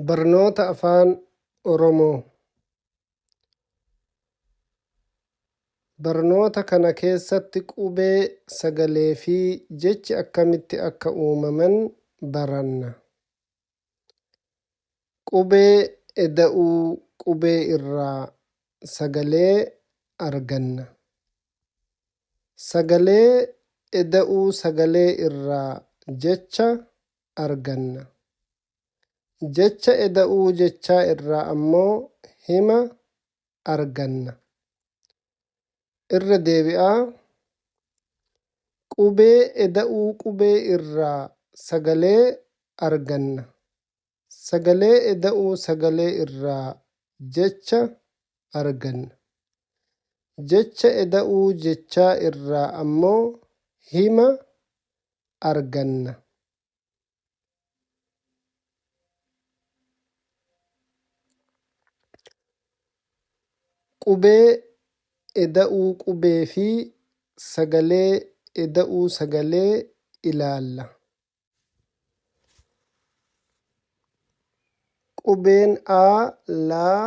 Barnoota Afaan Oromoo. Barnoota kana keessatti qubee, sagalee fi jechi akkamitti akka uumaman baranna. Qubee eda'uu qubee irraa sagalee arganna. Sagalee eda'uu sagalee irraa jecha arganna. Jecha eda'uu jechaa irraa ammoo hima arganna. Irra deebi'aa. Qubee eda'uu qubee irraa sagalee arganna. Sagalee eda'uu sagalee irraa jecha arganna. Jecha eda'uu jechaa irraa ammoo hima arganna. Qubee eda'uu qubee fi sagalee eda'uu sagalee ilaalla. Qubeen a, laa,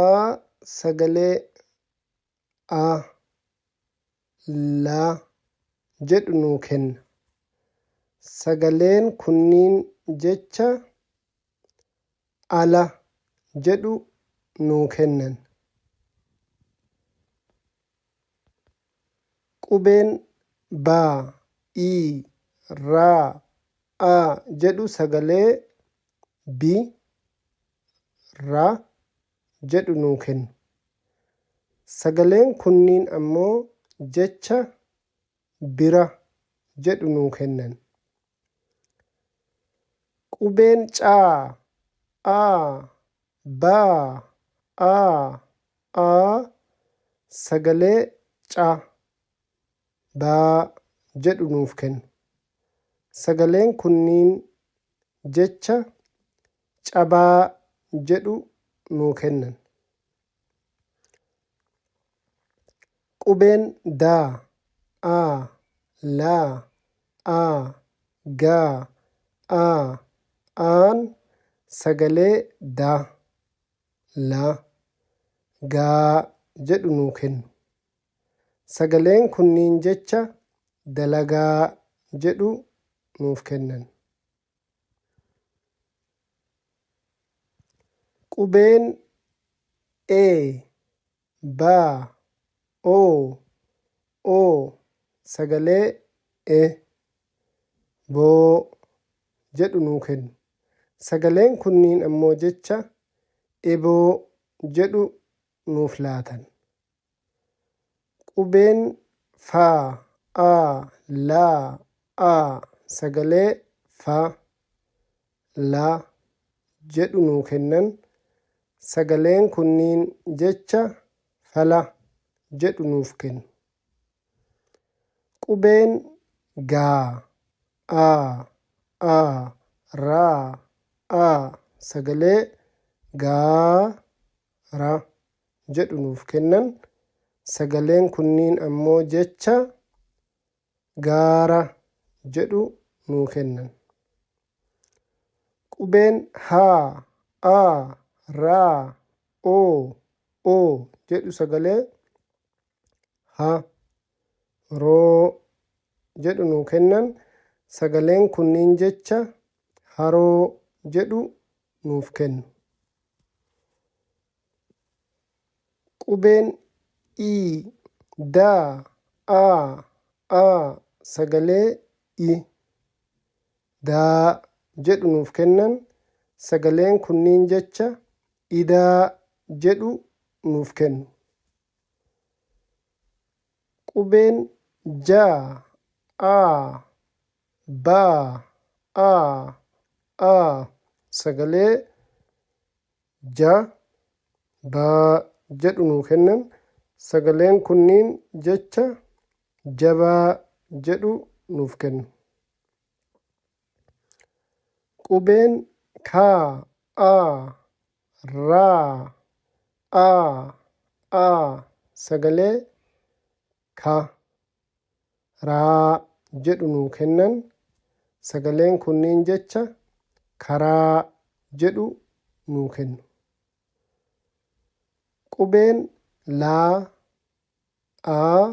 a sagalee a, la jedhu nuu kenna. Sagaleen kunniin jecha ala jedhu nuu kennan. Qubeen baa, ii, raa, a jedhu sagalee bi, ra jedhu nuu kennu. Sagaleen kunniin ammoo jecha bira jedhu nuu kennan. Qubeen caa, aa, baa, aa sagalee ca, baa jedhu nuuf kennu. Sagaleen kunniin jecha cabaa jedhu nuu kennan. Qubeen daa, aa, laa, aa, gaa, aan sagalee da, la, gaa jedhu nuu kennu. Sagaleen kunniin jecha dalagaa jedhu nuuf kennan. Qubeen ee, baa, oo sagalee e, boo jedhu nuu kennu. Sagaleen kunniin ammoo jecha eboo jedhu nuuf laatan. Qubeen faa, aa, laa, aa sagalee fa, la jedhu nuu kennan. Sagaleen kunniin jecha fala jedhu nuuf kennu. Qubeen gaa, aa, raa, sagalee gaa, ra jedhu nuuf kennan. Sagaleen kunniin ammoo jecha gaara jedhu nuu kennan. Qubeen haa, aa, raa, oo jedhu sagalee ha, roo jedhu nuu kennan. Sagaleen kunniin jecha haroo jedhu nuuf kennu. Qubeen ii, daa, aa sagalee i, daa jedhu nuuf kennan. Sagaleen kunniin jecha idaa jedhu nuuf kennu. Qubeen jaa, aa, baa, aa sagalee ja, baa jedhu nuu kennan. Sagaleen kunniin jecha jabaa jedhu nuuf kennu. Qubeen kaa, aa, raa, aa sagalee ka, raa jedhu nuu kennan. Sagaleen kunniin jecha karaa jedhu nuu kennu. Qubeen laa, aa,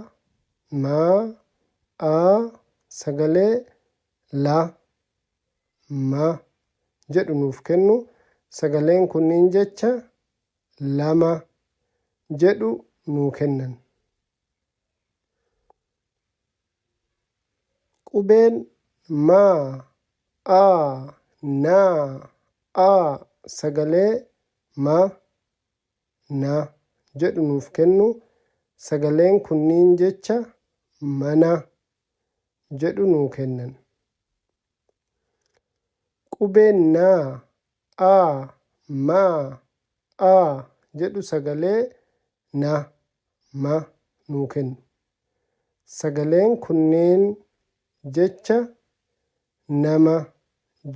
maa, aa sagalee la, ma jedhu nuuf kennu. Sagaleen kunniin jecha lama jedhu nuu kennan. Qubeen maa, aa, naa, aa sagalee ma, na jedhu nuuf kennu. Sagaleen kunniin jecha mana jedhu nuu kennan. Qubeen naa, aa, maa, aa jedhu sagalee na, ma nuu kennu. Sagaleen kunneen jecha nama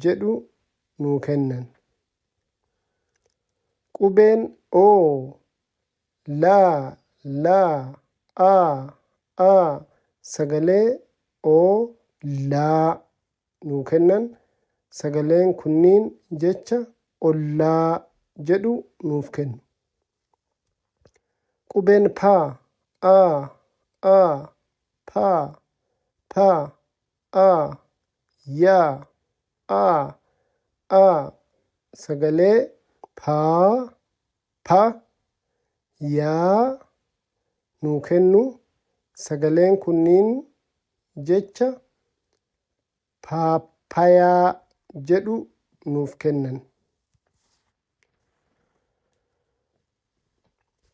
jedhu nuu kennan. Qubeen oo, laa, laa, aa sagalee oo, laa nuu kennan. Sagaleen kunniin jecha ollaa jedhu nuuf kennu. Qubeen paa, aa, paa, yaa, sagalee paa, pa, yaa nuu kennu. Sagaleen kunniin jecha paappayaa jedhu nuuf kennan.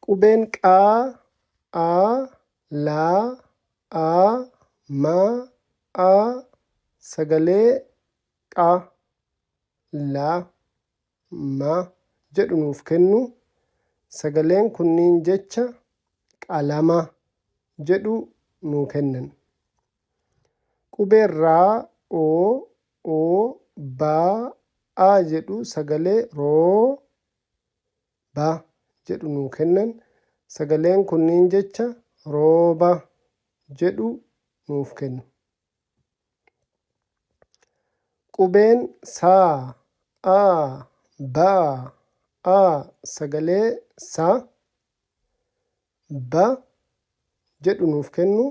Qubeen qaa, aa, laa, aa, maa, aa sagalee qa, la, ma jedhu nuuf kennu. Sagaleen kunniin jecha qalama jedhu nuu kennan. Qubeen raa, oo, baa, aa jedhu sagalee roo, ba jedhu nuu kennan. Sagaleen kunniin jecha rooba jedhu nuuf kennu. Qubeen saa, aa, baa, aa sagalee sa, ba jedhu nuuf kennu.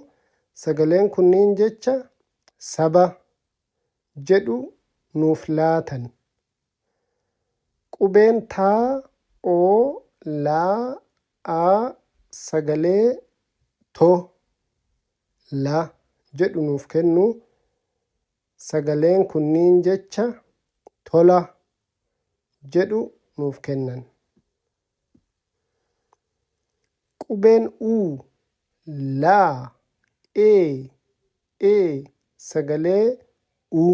Sagaleen kunniin jecha saba jedhu nuuf laatan. Qubeen taa, oo, laa, aa sagalee to, la jedhu nuuf kennu. Sagaleen kunniin jecha tola jedhu nuuf kennan. Qubeen uu, laa, ee sagalee u,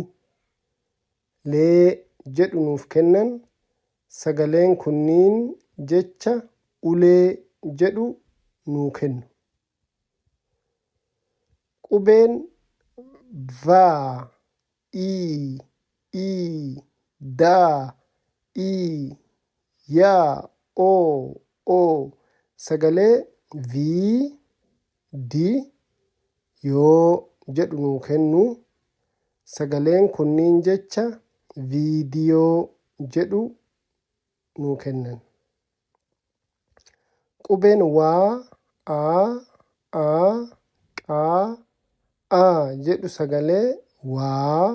lee jedhu nuuf kennan. Sagaleen kunniin jecha ulee jedhu nuu kennu. Qubeen vaa, ii, daa, yaa, oo sagalee vii, di, yoo jedhu nuu kennu. Sagaleen kunniin jecha viidiyoo jedhu nuu kennan. Qubeen waa, aa, qaa jedhu sagalee waa,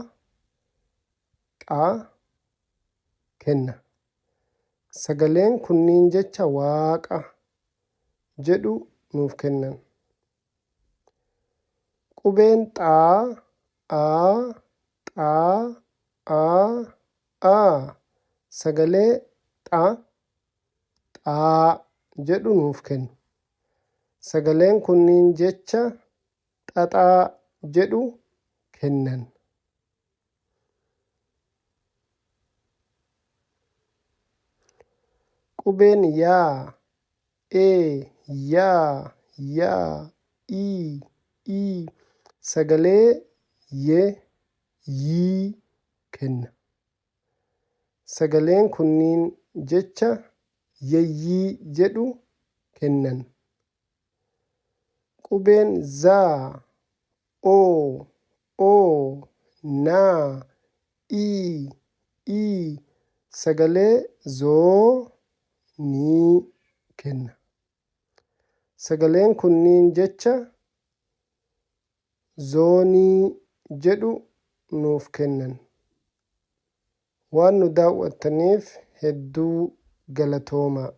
qa kenna. Sagaleen kunniin jecha waaqa jedhu nuuf kennan. Qubeen xaa, aa sagalee xaa jedhu nuuf kennu. Sagaleen kunniin jecha xaxaa jedhu kennan. Qubeen yaa, yaa, ii sagalee ye, yii kenna. Sagaleen kunniin jecha yeyyii jedhu kennan. Qubeen zaa, oo, naa, ii sagalee zoo ni kenna. Sagaleen kunniin jecha zoonii jedhu nuuf kennan. Waan nu daawwattaniif hedduu galatoomaa.